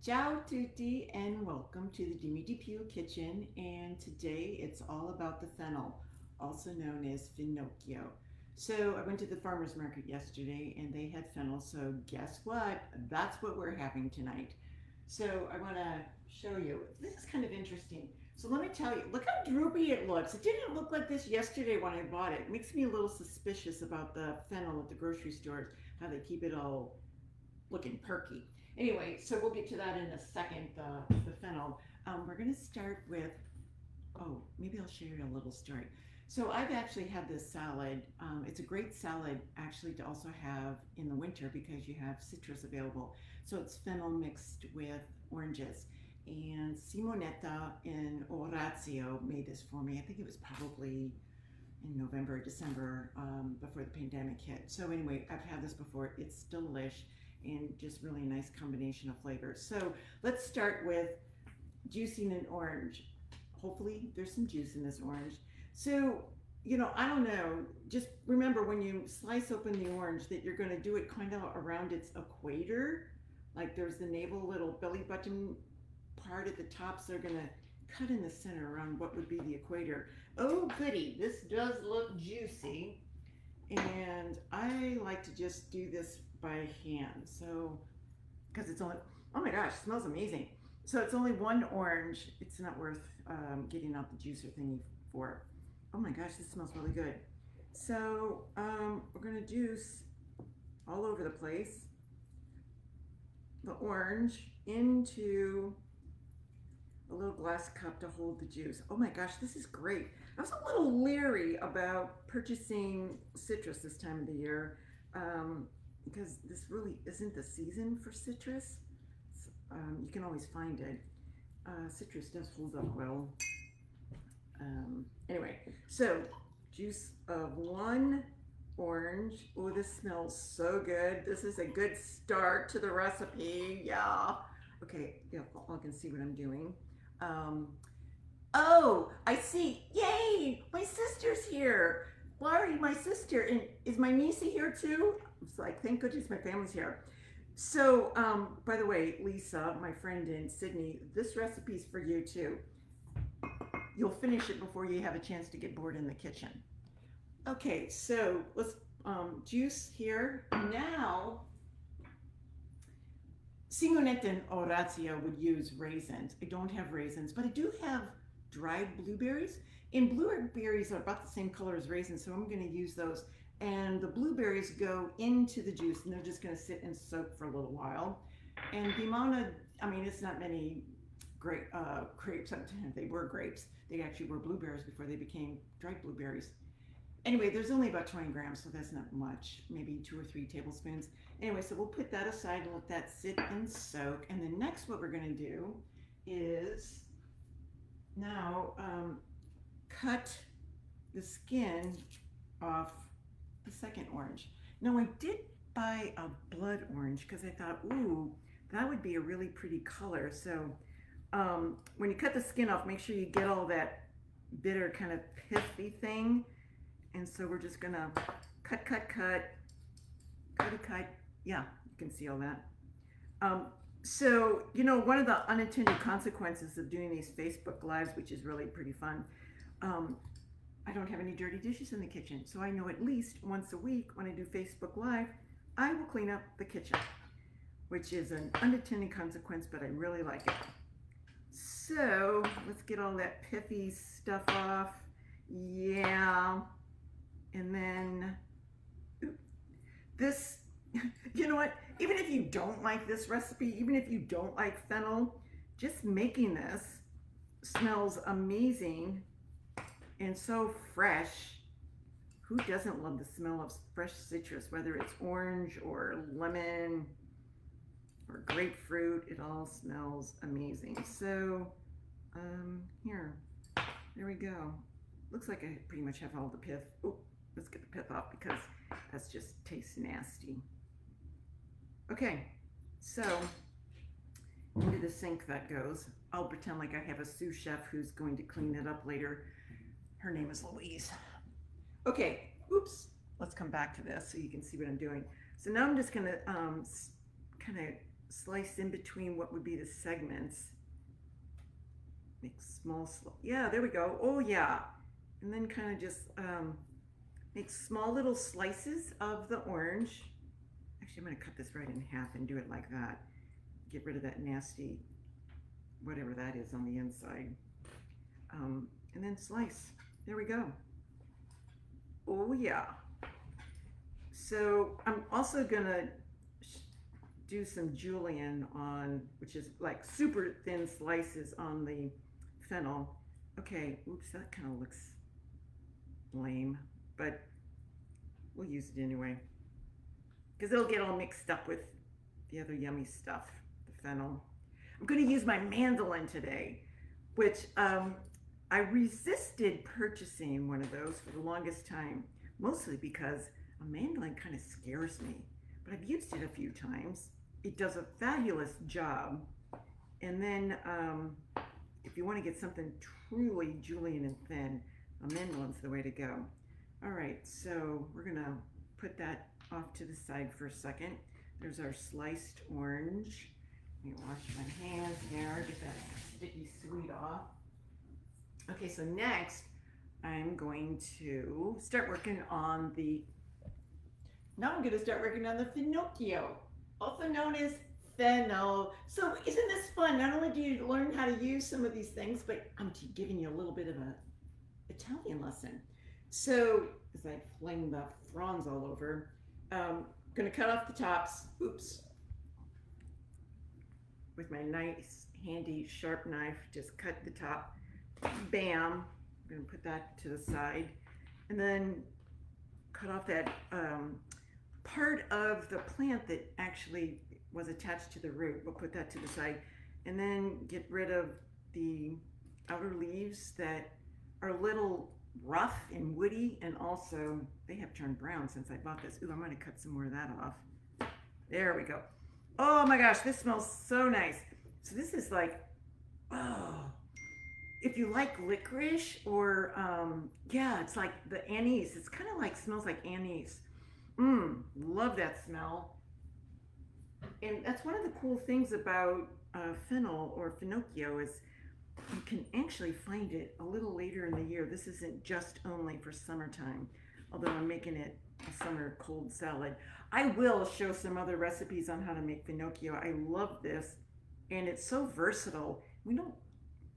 Ciao tutti and welcome to the Jimmy DiPio kitchen, and today it's all about the fennel, also known as Finocchio. So I went to the farmer's market yesterday and they had fennel, so guess what? That's what we're having tonight. So I want to show you. This is kind of interesting. So let me tell you, look how droopy it looks. It didn't look like this yesterday when I bought it. It makes me a little suspicious about the fennel at the grocery stores, how they keep it all looking perky. Anyway, so we'll get to that in a second, the fennel. We're going to start with, oh, maybe I'll share you a little story. So I've actually had this salad. It's a great salad actually to also have in the winter because you have citrus available. So it's fennel mixed with oranges. And Simonetta in Orazio made this for me. I think it was probably in November or December before the pandemic hit. So anyway, I've had this before. It's delish and just really nice combination of flavors. So let's start with juicing an orange. Hopefully there's some juice in this orange. So, I don't know. Just remember when you slice open the orange that you're going to do it kind of around its equator. Like there's the navel little belly button part at the top, so they're going to cut in the center around what would be the equator. Oh, goody. This does look juicy. And I like to just do this by hand. So, because it's only, oh my gosh, it smells amazing. So it's only one orange. It's not worth getting out the juicer thingy for. Oh my gosh, this smells really good. So we're gonna juice all over the place the orange into a little glass cup to hold the juice. Oh my gosh, this is great. I was a little leery about purchasing citrus this time of the year because this really isn't the season for citrus. You can always find it. Citrus does hold up well. Anyway, so juice of one orange. Oh, this smells so good. This is a good start to the recipe. Yeah. Okay, yeah, I can see what I'm doing. Um, oh, I see. Yay! My sister's here. Laurie, my sister, and is my niece here too? It's like, thank goodness my family's here. So, by the way, Lisa, my friend in Sydney, this recipe's for you too. You'll finish it before you have a chance to get bored in the kitchen. Okay, so let's juice here. Now, Simonetta and Orazio would use raisins. I don't have raisins, but I do have dried blueberries. And blueberries are about the same color as raisins, so I'm going to use those. And the blueberries go into the juice, and they're just going to sit and soak for a little while. And the amount of, I mean, it's not many grapes. They were grapes. They actually were blueberries before they became dried blueberries. Anyway, there's only about 20 grams, so that's not much, maybe 2 or 3 tablespoons. Anyway, so we'll put that aside and let that sit and soak. And then next what we're going to do is now cut the skin off the second orange. Now I did buy a blood orange because I thought, ooh, that would be a really pretty color. So when you cut the skin off, make sure you get all that bitter kind of pithy thing. And so we're just gonna cut. Yeah, you can see all that. So, one of the unintended consequences of doing these Facebook Lives, which is really pretty fun, I don't have any dirty dishes in the kitchen. So I know at least once a week when I do Facebook Live, I will clean up the kitchen, which is an unintended consequence, but I really like it. So let's get all that pithy stuff off. Yeah. And then this, you know what? Even if you don't like this recipe, even if you don't like fennel, just making this smells amazing and so fresh. Who doesn't love the smell of fresh citrus, whether it's orange or lemon or grapefruit? It all smells amazing. So there we go. Looks like I pretty much have all the pith. Oh, let's get the pith off because that's just tastes nasty. Okay, so into the sink that goes. I'll pretend like I have a sous chef who's going to clean it up later. Her name is Louise. Okay, oops. Let's come back to this so you can see what I'm doing. So now I'm just gonna kind of slice in between what would be the segments. Make small, yeah, there we go. Oh yeah. And then kind of just make small little slices of the orange. Actually, I'm going to cut this right in half and do it like that. Get rid of that nasty, whatever that is on the inside. And then slice. There we go. Oh yeah. So I'm also going to do some julienne on, which is like super thin slices on the fennel. Okay, oops, that kind of looks lame, but we'll use it anyway because it'll get all mixed up with the other yummy stuff, the fennel. I'm going to use my mandolin today, which I resisted purchasing one of those for the longest time, mostly because a mandolin kind of scares me, but I've used it a few times. It does a fabulous job. And then if you want to get something truly julienne and thin, a mandolin's the way to go. All right, so we're gonna put that off to the side for a second. There's our sliced orange. Let me wash my hands here, get that sticky sweet off. Okay, so next I'm going to start working on the, now I'm gonna start working on the Finocchio, also known as fennel. So isn't this fun? Not only do you learn how to use some of these things, but I'm giving you a little bit of an Italian lesson. So as I fling the fronds all over, I'm gonna cut off the tops, oops, with my nice handy sharp knife, just cut the top, bam. I'm gonna put that to the side, and then cut off that part of the plant that actually was attached to the root. We'll put that to the side, and then get rid of the outer leaves that are a little rough and woody, and also they have turned brown since I bought this. Ooh, I'm gonna cut some more of that off. There we go. Oh my gosh, this smells so nice. So this is like, oh, if you like licorice or yeah, it's like the anise. It's kind of like, smells like anise. Love that smell. And that's one of the cool things about fennel or Finocchio is you can actually find it a little later in the year. This isn't just only for summertime, although I'm making it a summer cold salad. I will show some other recipes on how to make Finocchio. I love this, and it's so versatile. We don't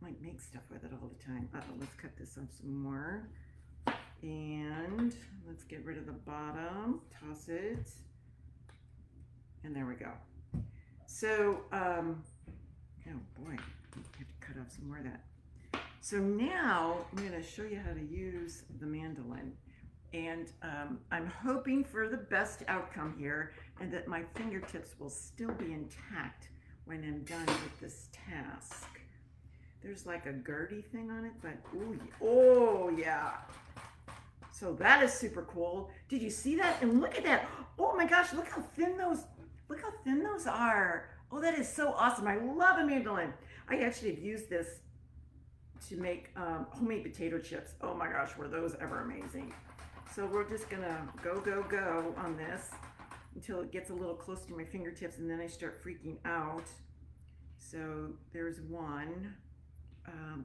like make stuff with it all the time. Let's cut this up some more. And let's get rid of the bottom, toss it, and there we go. So, oh boy, I have to cut off some more of that. So now I'm going to show you how to use the mandolin. And I'm hoping for the best outcome here and that my fingertips will still be intact when I'm done with this task. There's like a girty thing on it, but oh yeah. So that is super cool. Did you see that? And look at that. Oh my gosh, look how thin those are. Oh, that is so awesome. I love a mandolin. I actually have used this to make homemade potato chips. Oh my gosh, were those ever amazing. So we're just gonna go on this until it gets a little close to my fingertips, and then I start freaking out. So there's one.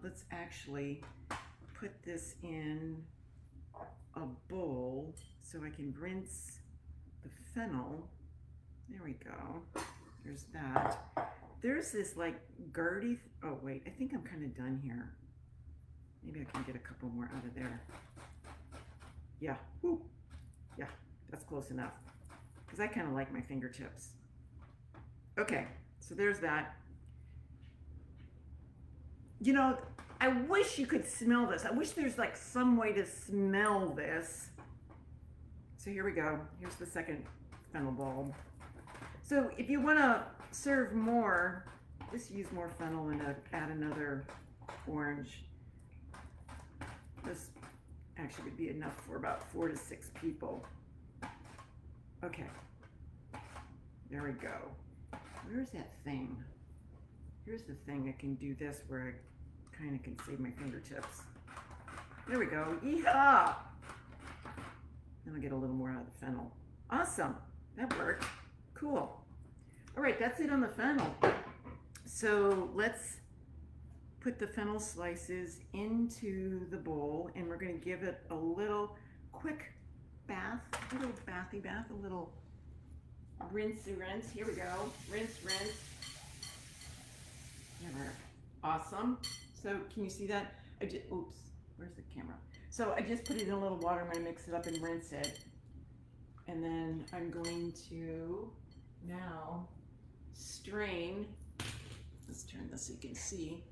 Let's actually put this in a bowl so I can rinse the fennel. There we go. There's that. There's this like girty, oh wait, I think I'm kind of done here. Maybe I can get a couple more out of there. Yeah, woo. Yeah, that's close enough. Because I kind of like my fingertips. Okay, so there's that. You know, I wish you could smell this. I wish there's like some way to smell this. So here we go. Here's the second fennel bulb. So if you want to serve more, just use more fennel and add another orange. This actually would be enough for about 4 to 6 people. Okay, there we go. Where's that thing? Here's the thing that can do this where I kind of can save my fingertips. There we go. Yeehaw! Then I'll get a little more out of the fennel. Awesome. That worked. Cool. All right, that's it on the fennel. So let's put the fennel slices into the bowl, and we're going to give it a little quick bath, a little bathy bath, a little rinse. Here we go. Rinse. Awesome. So can you see that? Oops, where's the camera? So I just put it in a little water. I'm going to mix it up and rinse it. And then I'm going to now strain. Let's turn this so you can see.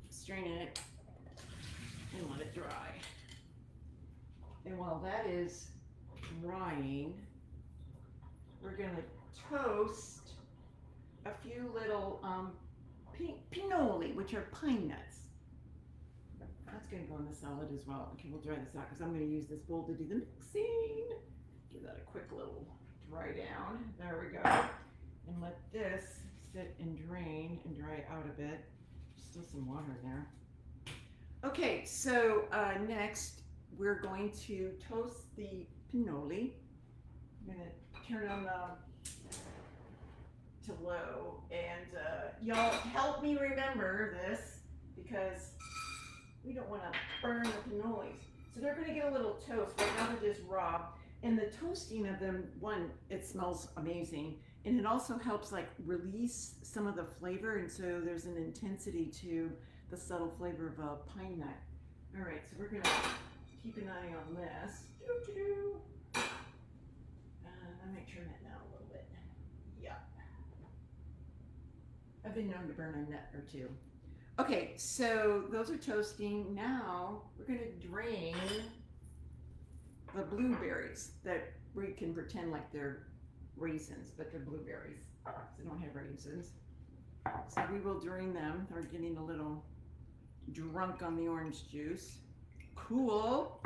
Strain it and let it dry. And while that is drying, we're going to toast a few little pinoli, which are pine nuts. That's going to go in the salad as well. Okay, we'll dry this out because I'm going to use this bowl to do the mixing. Give that a quick little dry down. There we go. And let this sit and drain and dry out a bit. Still some water there. Okay, so next we're going to toast the pinoli. I'm going to turn on to low, and y'all help me remember this because we don't want to burn the pinnolis. So they're going to get a little toast. Right now they're just raw. And the toasting of them, one, it smells amazing, and it also helps like release some of the flavor, and so there's an intensity to the subtle flavor of a pine nut. All right, so we're going to keep an eye on this. Let me turn it down a little bit. Yeah. I've been known to burn a nut or two. Okay, so those are toasting. Now we're going to drain the blueberries that we can pretend like they're raisins, but they're blueberries. They don't have raisins. So we will drain them. They're getting a little drunk on the orange juice. Cool.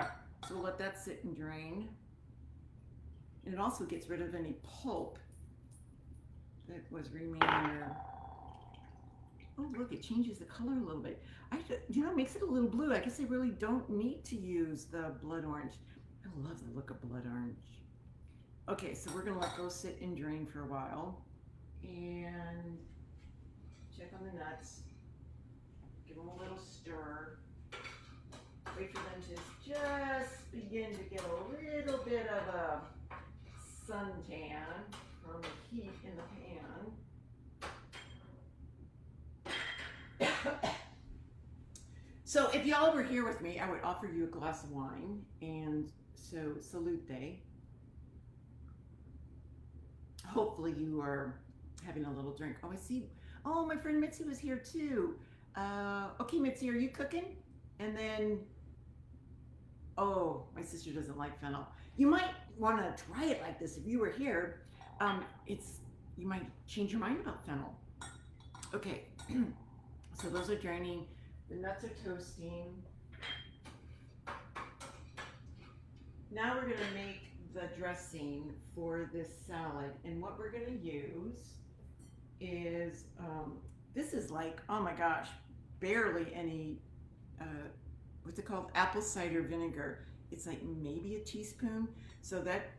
So we'll let that sit and drain. And it also gets rid of any pulp that was remaining there. Oh, look, it changes the color a little bit. It makes it a little blue. I guess I really don't need to use the blood orange. I love the look of blood orange. Okay, so we're going to let those sit and drain for a while. And check on the nuts. Give them a little stir. Wait for them to just begin to get a little bit of a suntan from the heat in the pan. So if y'all were here with me, I would offer you a glass of wine, and so salute. Hopefully you are having a little drink. Oh, I see. Oh, my friend Mitzi was here too. Okay, Mitzi, are you cooking? And then, oh, my sister doesn't like fennel. You might want to try it like this if you were here. You might change your mind about fennel. Okay, so those are draining. The nuts are toasting. Now we're going to make the dressing for this salad, and what we're going to use is this is like, oh my gosh, barely any what's it called, apple cider vinegar. It's like maybe a teaspoon, so that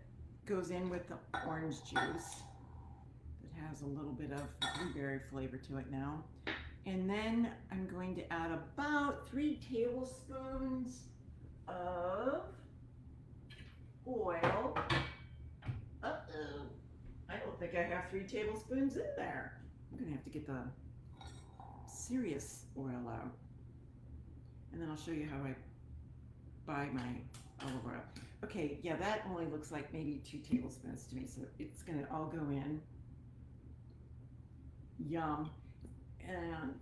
goes in with the orange juice. It has a little bit of blueberry flavor to it now. And then I'm going to add about 3 tablespoons of oil. Uh-oh. I don't think I have 3 tablespoons in there. I'm going to have to get the serious oil out. And then I'll show you how I buy my olive oil. Okay, yeah, that only looks like maybe 2 tablespoons to me, so it's going to all go in. Yum. And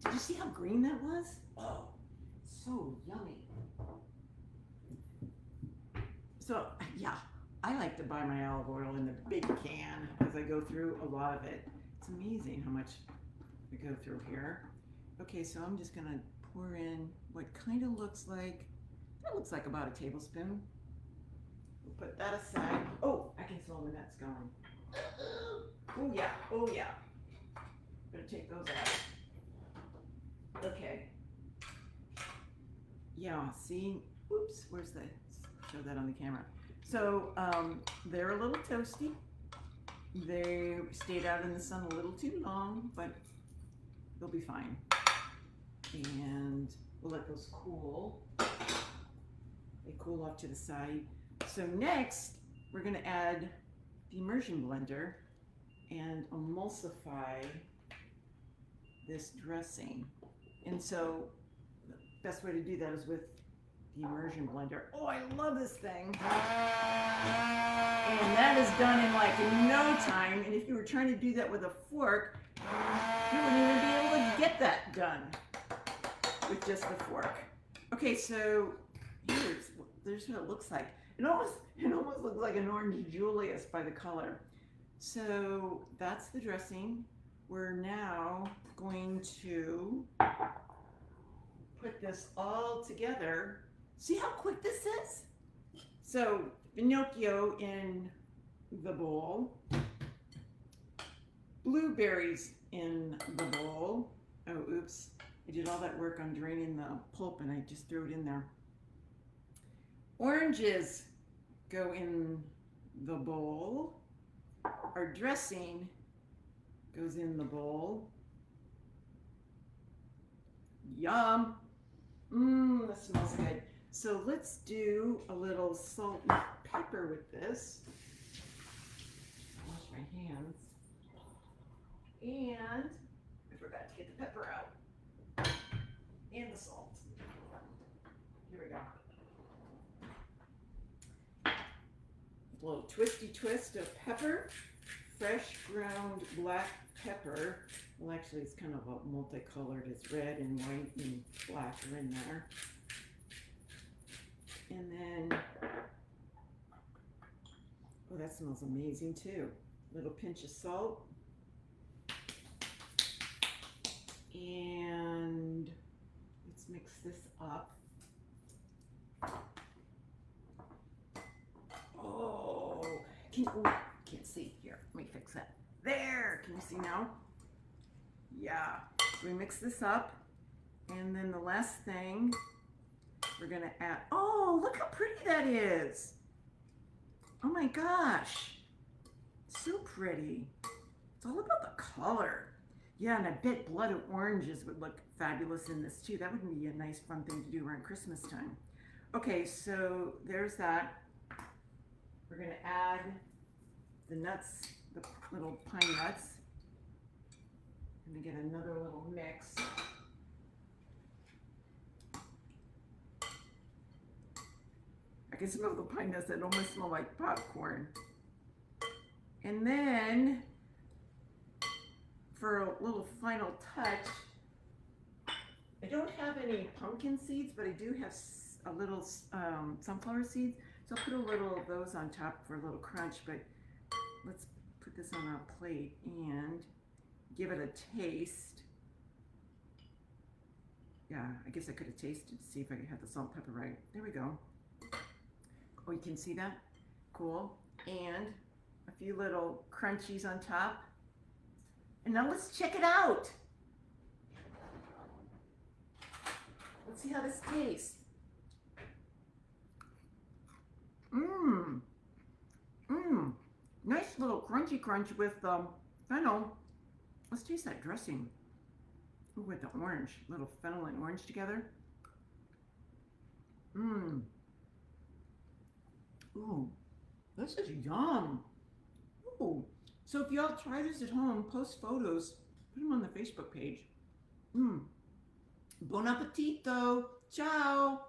did you see how green that was? Oh, so yummy. So yeah, I like to buy my olive oil in the big can as I go through a lot of it. It's amazing how much we go through here. Okay, so I'm just gonna pour in what kind of looks like, that looks like about a tablespoon. We'll put that aside. Oh, I can smell the nuts going. Oh yeah, oh yeah. Better take those out. Okay. Yeah, see, oops, where's the, show that on the camera. So they're a little toasty. They stayed out in the sun a little too long, but they'll be fine. And we'll let those cool. They cool off to the side. So next, we're going to add the immersion blender and emulsify this dressing. And so the best way to do that is with the immersion blender. Oh, I love this thing. And that is done in like no time. And if you were trying to do that with a fork, you wouldn't even be able to get that done with just the fork. Okay, so there's what it looks like. It almost looks like an orange Julius by the color. So that's the dressing. We're now going to put this all together. See how quick this is? So Finocchio in the bowl, blueberries in the bowl. Oh, oops. I did all that work on draining the pulp and I just threw it in there. Oranges go in the bowl. Our dressing goes in the bowl. Yum. That smells good. So let's do a little salt and pepper with this. Wash my hands. And I forgot to get the pepper out. And the salt. Here we go. A little twisty twist of pepper. Fresh ground black pepper. Well, actually, it's kind of a multicolored. It's red and white and black are in there. And then, oh, that smells amazing too. Little pinch of salt. And let's mix this up. Oh, can't see. Here, let me fix that. There, can you see now? Yeah, so we mix this up. And then the last thing, we're gonna add, oh, look how pretty that is. Oh my gosh, so pretty. It's all about the color. Yeah, and I bet blood oranges would look fabulous in this too. That would be a nice fun thing to do around Christmas time. Okay, so there's that. We're gonna add the nuts, the little pine nuts. I'm gonna get another little mix. I can smell the pine nuts that almost smell like popcorn. And then, for a little final touch, I don't have any pumpkin seeds, but I do have a little sunflower seeds. So I'll put a little of those on top for a little crunch, but let's put this on a plate and give it a taste. Yeah, I guess I could have tasted to see if I had the salt and pepper right. There we go. Oh, you can see that? Cool. And a few little crunchies on top. And now let's check it out. Let's see how this tastes. Nice little crunchy crunch with fennel. Let's taste that dressing. Ooh, with the orange, little fennel and orange together. Ooh, this is yum. Ooh. So if y'all try this at home, post photos, put them on the Facebook page. Buon appetito. Ciao.